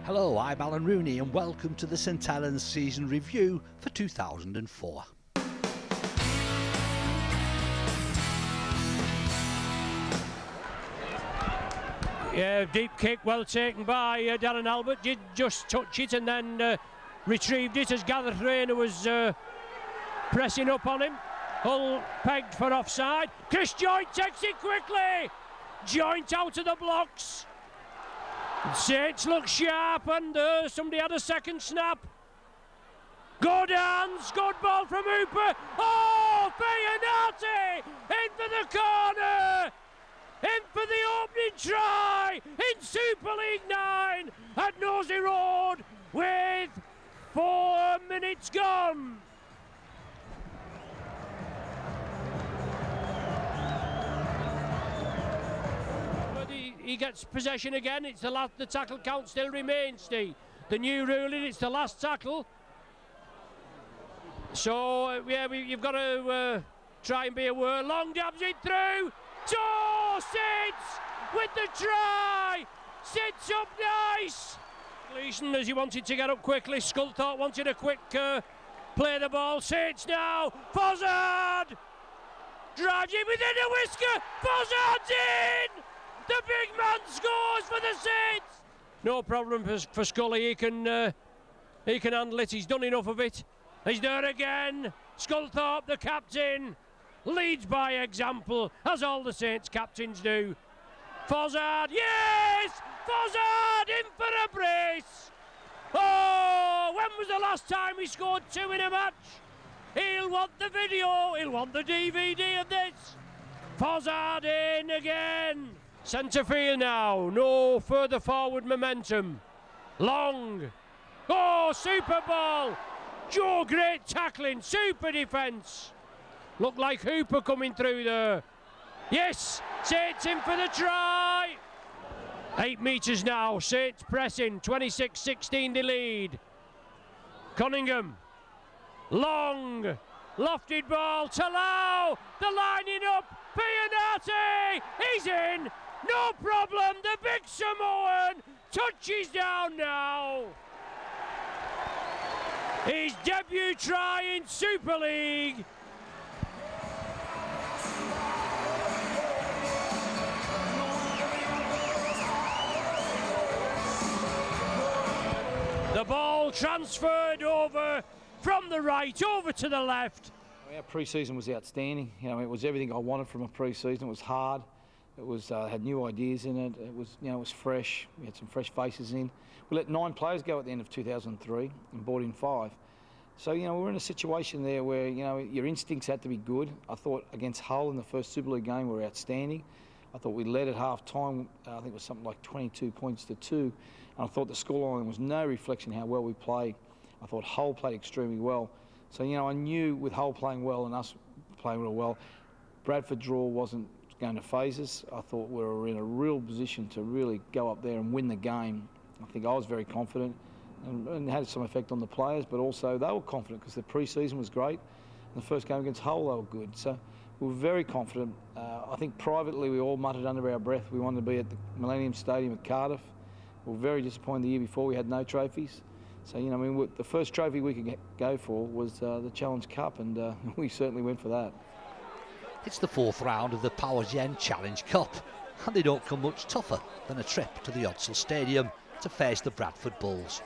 Hello, I'm Alan Rooney and welcome to the St Helens season review for 2004. Yeah, deep kick, well taken by Darren Albert. Did just touch it and then retrieved it as Gareth Rayner was pressing up on him. Hull pegged for offside. Chris Joint takes it quickly. Joint out of the blocks. Saints look sharp and somebody had a second snap. Good hands, good ball from Hooper. Oh, Fiorenati in for the corner. In for the opening try in Super League 9 at Nosey Road with 4 minutes gone. But he gets possession again. It's the tackle count still remains, Steve. The new ruling, it's the last tackle. So, you've got to try and be aware. Long dabs it through. Oh, Saints with the try. Sits up nice. Gleeson, as he wanted to get up quickly. Sculthorpe wanted a quick play the ball. Saints now. Fozzard drives it within a whisker. Fozzard's in. The big man scores for the Saints. No problem for Scully. He can handle it. He's done enough of it. He's there again. Sculthorpe, the captain, leads by example, as all the Saints captains do. Fozzard, yes! Fozzard in for a brace! Oh, when was the last time he scored 2 in a match? He'll want the video, he'll want the DVD of this. Fozzard in again. Centre field now, no further forward momentum. Long. Oh, super ball. Joe, great tackling, super defence. Looked like Hooper coming through there. Yes, Saints in for the try. 8 metres now, Saints pressing, 26-16 the lead. Cunningham, long, lofted ball, Talau, the lining up, Fiorenati, he's in, no problem, the big Samoan touches down now. His debut try in Super League. The ball transferred over from the right over to the left. Our pre-season was outstanding. It was everything I wanted from a pre-season. It was hard. It was had new ideas in it. It was, it was fresh. We had some fresh faces in. We let 9 players go at the end of 2003 and brought in 5. So, we were in a situation there where, your instincts had to be good. I thought against Hull in the first Super League game we were outstanding. I thought we led at half-time, I think it was something like 22 points to 2. And I thought the scoreline was no reflection of how well we played. I thought Hull played extremely well. So, I knew with Hull playing well and us playing real well, Bradford draw wasn't going to phase us. I thought we were in a real position to really go up there and win the game. I think I was very confident and had some effect on the players, but also they were confident because the pre-season was great. And the first game against Hull, they were good. So we were very confident. I think privately we all muttered under our breath we wanted to be at the Millennium Stadium at Cardiff. We were very disappointed the year before we had no trophies. So, the first trophy we could go for was the Challenge Cup, and we certainly went for that. It's the 4th round of the Powergen Challenge Cup, and they don't come much tougher than a trip to the Yodsel Stadium to face the Bradford Bulls.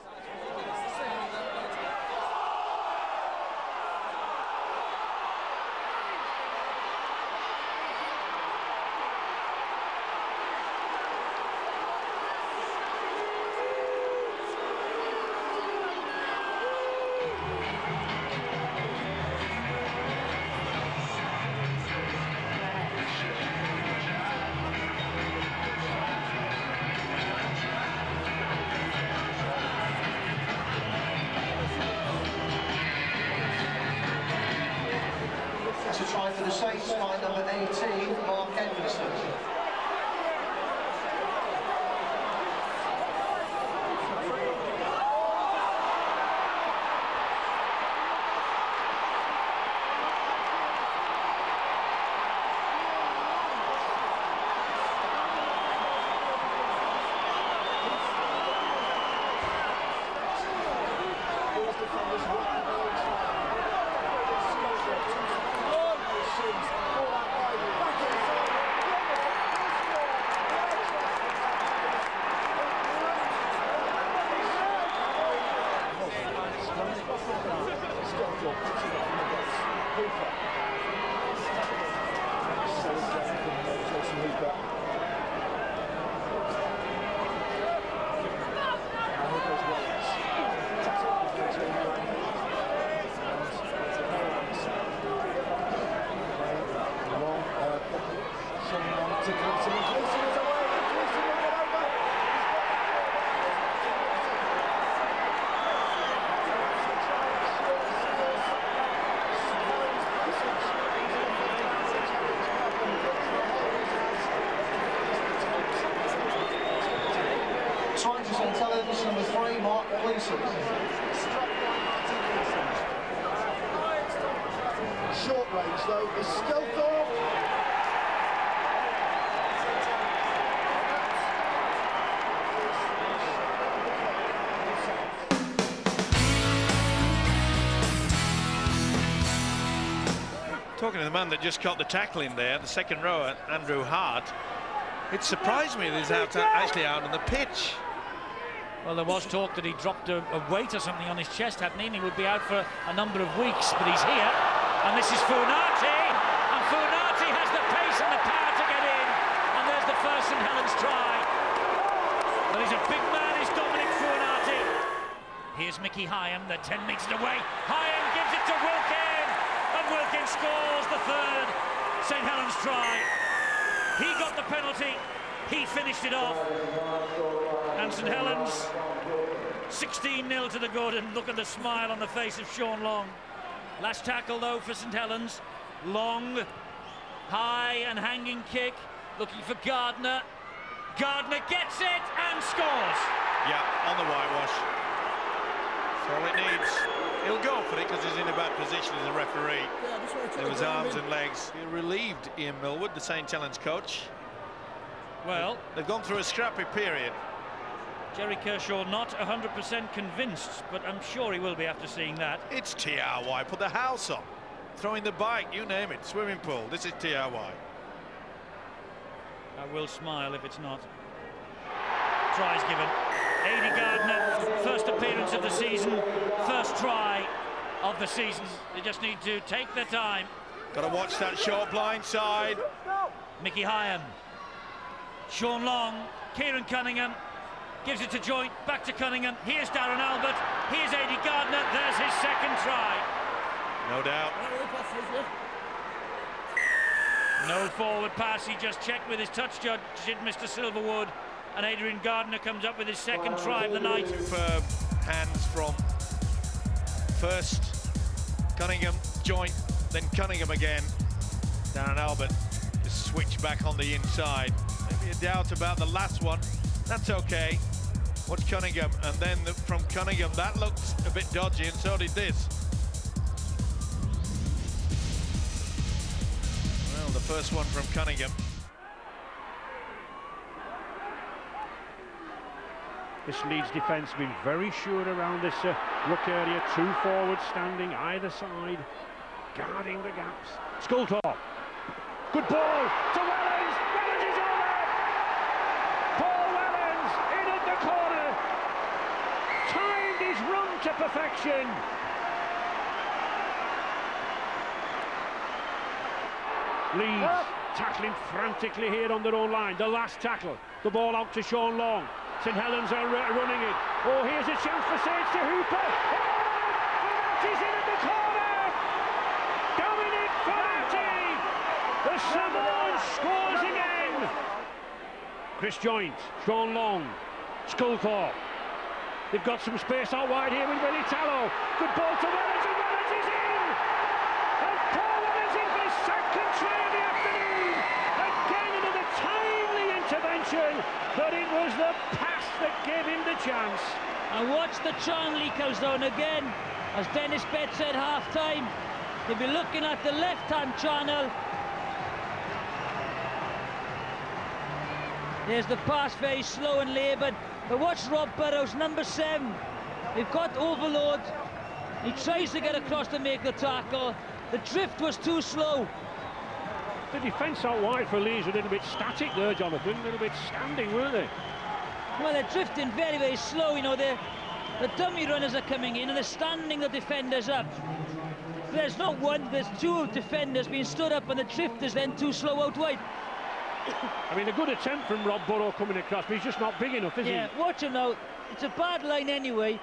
To try for the Saints by number 18, Mark Edmondson. referee Mark Gleeson. Short range though is Skelthorpe. Talking to the man that just caught the tackle in there, the second rower, Andrew Hart, it surprised me that he's actually out on the pitch. Well, there was talk that he dropped a weight or something on his chest, hadn't he? And he would be out for a number of weeks, but he's here. And this is Funati, and Funati has the pace and the power to get in. And there's the first St Helens try. But he's a big man, is Dominic Funati. Here's Mickey Hyam, they're 10 metres away. Hyam gives it to Wilkin, and Wilkin scores the third St Helens try. He got the penalty, he finished it off. And St Helens 16-0 to the good, and look at the smile on the face of Sean Long. Last tackle though for St Helens. Long, high and hanging kick, looking for Gardner. Gardner gets it and scores. Yeah, on the whitewash. That's all it needs. He'll go for it because he's in a bad position as a referee. There was arms and legs. He relieved Ian Millwood, the St Helens coach. Well, They've gone through a scrappy period. Jerry Kershaw not 100% convinced, but I'm sure he will be after seeing that. It's TRY, put the house on. Throwing the bike, you name it, swimming pool. This is TRY. I will smile if it's not. Tries given. Aidy Gardner, first appearance of the season, first try of the season. They just need to take their time. Got to watch that short blind side. Mickey Hyam, Sean Long, Kieran Cunningham, gives it to Joint, back to Cunningham. Here's Darren Albert, here's Aidy Gardner, there's his second try. No doubt. No forward pass, he just checked with his touch judge, did Mr. Silverwood, and Adrian Gardner comes up with his second try of the night. Superb hands from first Cunningham, Joint, then Cunningham again. Darren Albert just switched back on the inside. Maybe a doubt about the last one. That's okay. Watch Cunningham, and then from Cunningham, that looked a bit dodgy, and so did this. Well, the first one from Cunningham. This Leeds defence been very sure around this ruck area. Two forwards standing either side, guarding the gaps. Sculthorpe. Good ball to Wellens. Wellens is over. Paul Wellens in at the corner. Timed his run to perfection. Leeds tackling frantically here on their own line. The last tackle. The ball out to Sean Long. St Helens are running it. Oh, here's a chance for Sage to Hooper. Oh, Funati's in at the corner. Dominic Funati. The Samoan scores again. Chris Joint, Sean Long, Sculthorpe. They've got some space out wide here with Willie Tallow. Good ball to Wellens, and Wellens is in. And Paul Wellens in for his second try of the afternoon. Again another timely intervention, but it was the pass that gave him the chance. And watch the Charnley comes down again. As Dennis Bett said half-time, they'll be looking at the left-hand channel. There's the pass, very slow and laboured. But watch Rob Burrows, number 7. They've got overload. He tries to get across to make the tackle. The drift was too slow. The defence out wide for Leeds were a little bit static there, Jonathan. A little bit standing, weren't they? Well, they're drifting very, very slow. You know, the dummy runners are coming in and they're standing the defenders up. There's not one, there's two defenders being stood up, and the drift is then too slow out wide. I mean, a good attempt from Rob Burrow coming across, but he's just not big enough, is he? Yeah, watch him now. It's a bad line anyway,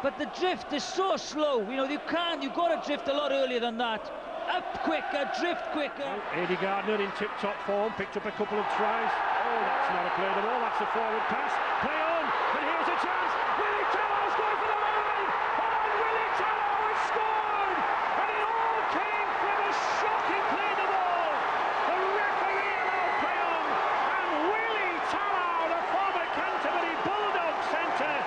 but the drift is so slow. You know, you've got to drift a lot earlier than that. Up quicker, drift quicker. Well, Aidy Gardner in tip-top form, picked up a couple of tries. Oh, that's not a play at all, that's a forward pass. Play on, and here's a chance. Willie Tallow's going for the line. Oh, Willie Tallow has scored! And it all came from a shocking play the ball. The referee allowed play on, and Willie Tallow, the former Canterbury Bulldog centre,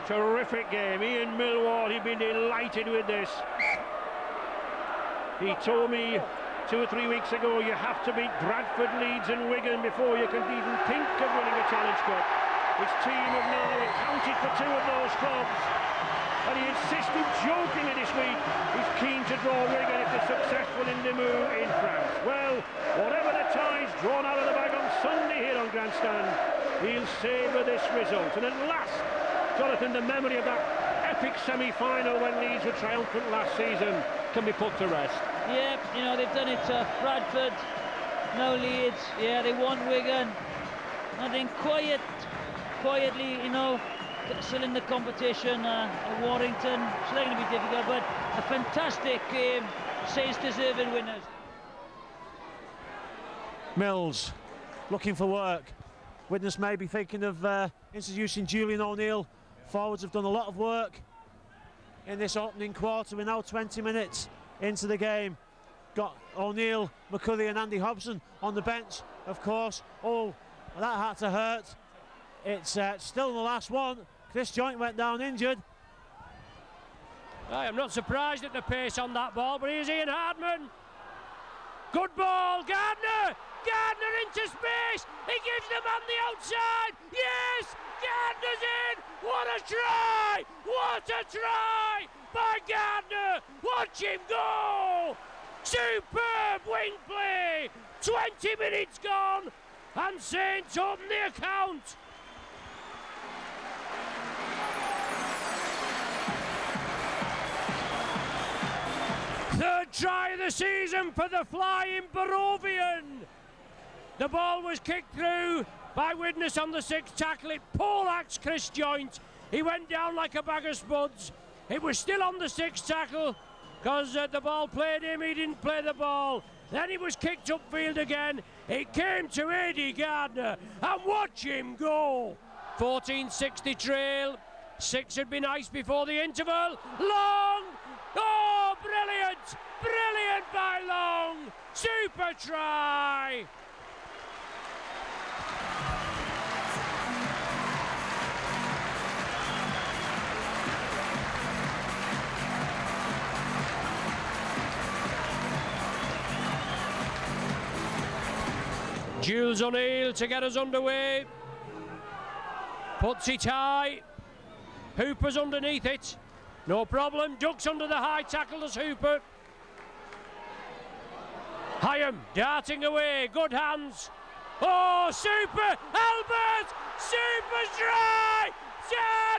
Terrific game. Ian Millwall, he'd been delighted with this. He told me 2 or 3 weeks ago, you have to beat Bradford, Leeds and Wigan before you can even think of winning a Challenge Cup. His team have now accounted for 2 of those clubs. And he insisted jokingly this week he's keen to draw Wigan if they're successful in Namur in France. Well, whatever the tie's drawn out of the bag on Sunday here on Grandstand, he'll savour this result. And at last, Jonathan, the memory of that epic semi-final when Leeds were triumphant last season can be put to rest. Yeah, you know, they've done it to Bradford, now Leeds. Yeah, they won Wigan. I think quietly, you know, still in the competition. Warrington, it's not going to be difficult, but a fantastic game. Saints deserving winners. Mills looking for work. Widnes may be thinking of introducing Julian O'Neill. Forwards have done a lot of work in this opening quarter. We're now 20 minutes into the game. Got O'Neill, McCulley and Andy Hobson on the bench, of course. Oh, that had to hurt. It's still the last one. Chris Joint went down injured. I am not surprised at the pace on that ball, but here's Ian Hardman. Good ball, Gardner! Gardner into space! He gives them on the outside! Yes! Gardner's in! What a try! What a try by Gardner! Watch him go! Superb wing play! 20 minutes gone, and Saints open the account. Third try of the season for the flying Barovian. The ball was kicked through by Widnes on the 6th tackle. It poleaxed Chris Joint. He went down like a bag of spuds. It was still on the 6th tackle because the ball played him. He didn't play the ball. Then he was kicked upfield again. It came to Eddie Gardner, and watch him go. 14:60 trail. 6 had been iced before the interval. Long. Oh, brilliant! Brilliant by Long! Super try! Jules O'Neill to get us underway. Puts it high. Hooper's underneath it. No problem, ducks under the high tackle as Hooper. Hyam darting away, good hands. Oh, super, Albert! Super try!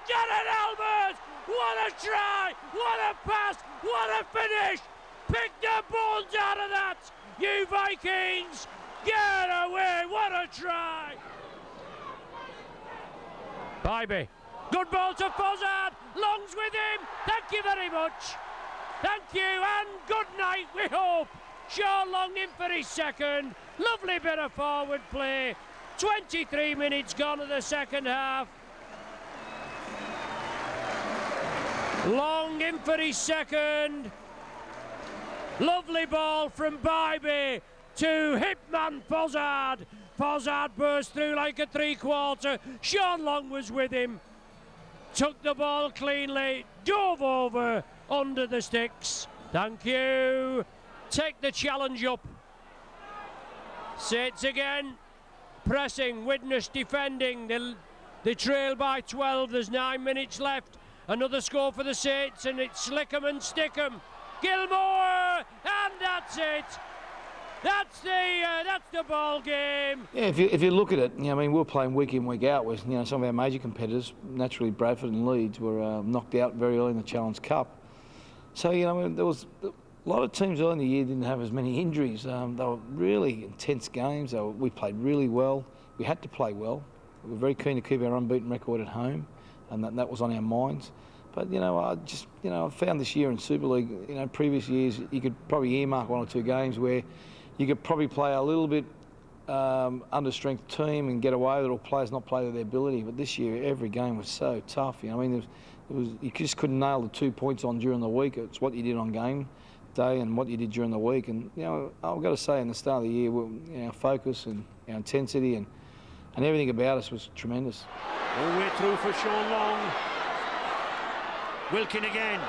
Darren Albert! What a try! What a pass! What a finish! Pick the bones out of that! You Vikings! Get away! What a try! Bybee. Good ball to Fozzard. Long's with him. Thank you very much. Thank you and good night, we hope. Sean Long in for his second. Lovely bit of forward play. 23 minutes gone of the second half. Long in for his second. Lovely ball from Bybee to Hitman Fozzard. Fozzard burst through like a 3/4. Sean Long was with him. Took the ball cleanly, dove over under the sticks. Thank you. Take the challenge up. Saints again, pressing, Widnes defending. They trail by 12, there's 9 minutes left. Another score for the Saints, and it's Slickham and Stickham. Gilmore, and that's it. That's the ball game. Yeah, if you look at it, I mean, we're playing week in, week out with some of our major competitors. Naturally, Bradford and Leeds were knocked out very early in the Challenge Cup. So there was a lot of teams early in the year didn't have as many injuries. They were really intense games. We played really well. We had to play well. We were very keen to keep our unbeaten record at home, and that was on our minds. But I found this year in Super League, previous years you could probably earmark 1 or 2 games where you could probably play a little bit under strength team and get away with it, or players not play to their ability. But this year, every game was so tough. You just couldn't nail the 2 points on during the week. It's what you did on game day and what you did during the week. And I've got to say, in the start of the year, our focus and our intensity and everything about us was tremendous. All the way through for Sean Long. Wilkin again.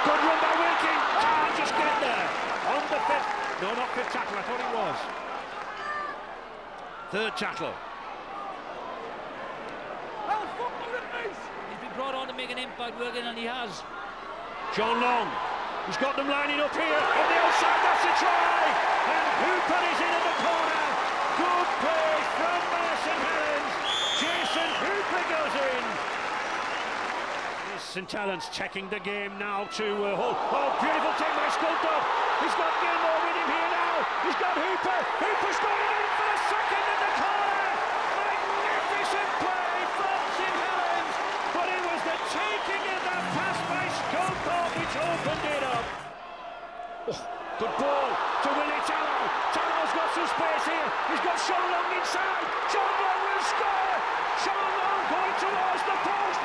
Good run by Wilkin. Can't just get there. On the fifth. No, not fifth tackle. I thought it was. Third tackle. He's been brought on to make an impact, Wilkin, and he has. Sean Long. He's got them lining up here. On the outside, that's a try. And Hooper is in at the corner. Good play from St Helens. Jason Hooper goes in. St Helens checking the game now to Hull. Oh, beautiful take by Sculptor. He's got Gilmore with him here now. He's got Hooper. Hooper's going in for a second in the corner. Magnificent play from St Helens. But it was the taking of that pass by Sculptor which opened it up. Oh, good ball to Willie Tallow. Tallow's got some space here. He's got Sean Long inside. Sean Long will score. Sean Long going towards the post.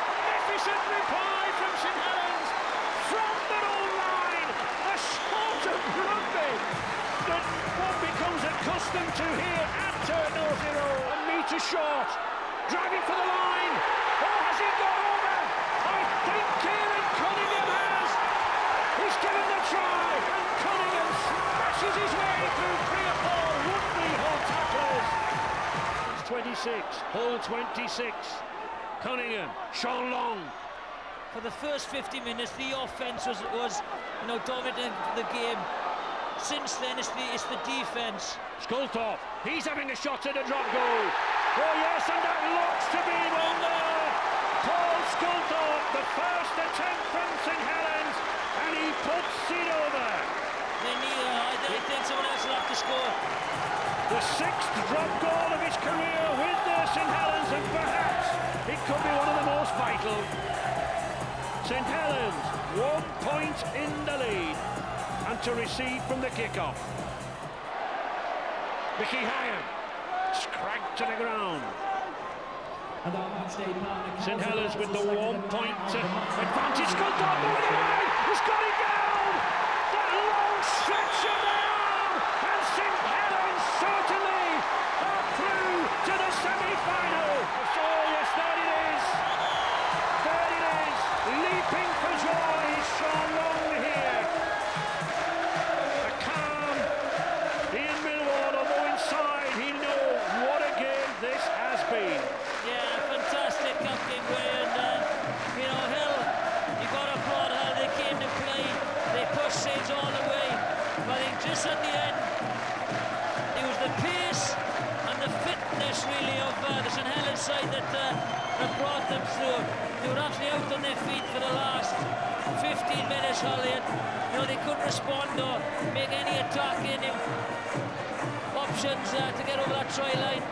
Magnificent reply from St Helens from their own line. A sport of rugby that one becomes accustomed to here at Turnover Road. A metre short, driving for the line. Oh, has he got over? I think Kieran Cunningham has. He's given the try, and Cunningham smashes his way through 3 or 4 would-be Hull tacklers. It's 26, Hull 26. Cunningham, Sean Long. For the first 50 minutes, the offence was dominating the game. Since then, it's the defence. Sculthorpe, he's having a shot at a drop goal. Oh yes, and that looks to be one there. Paul Sculthorpe, the first attempt from St Helens, and he puts it over. I think someone else will have to score. The 6th drop goal of his career with St Helens, and perhaps it could be one of the most vital. St Helens, 1 point in the lead, and to receive from the kickoff. Mickey Hyam, scragged to the ground. St Helens with the 1 point advantage. Sculthorpe over the line, he's got it down. That long stretch of the arm, and St Helens certainly are through to the semi-final. So yes, there it is. There it is. Leaping for joy, Sean Long here. A calm Ian Millward, although inside he knows what a game this has been. Yeah, fantastic captain way, and Hill, you got to applaud how they came to play. They pushed Saints all the way, but I think just at the end, it was the pace and the fitness really of the St Helens side that brought them through. They were actually out on their feet for the last 15 minutes, Holly, and they couldn't respond or make any attacking options to get over that try line.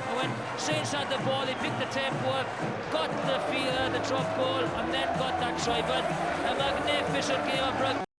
And when Saints had the ball, they picked the tempo up, got the drop goal, and then got that try. But a magnificent game of rugby.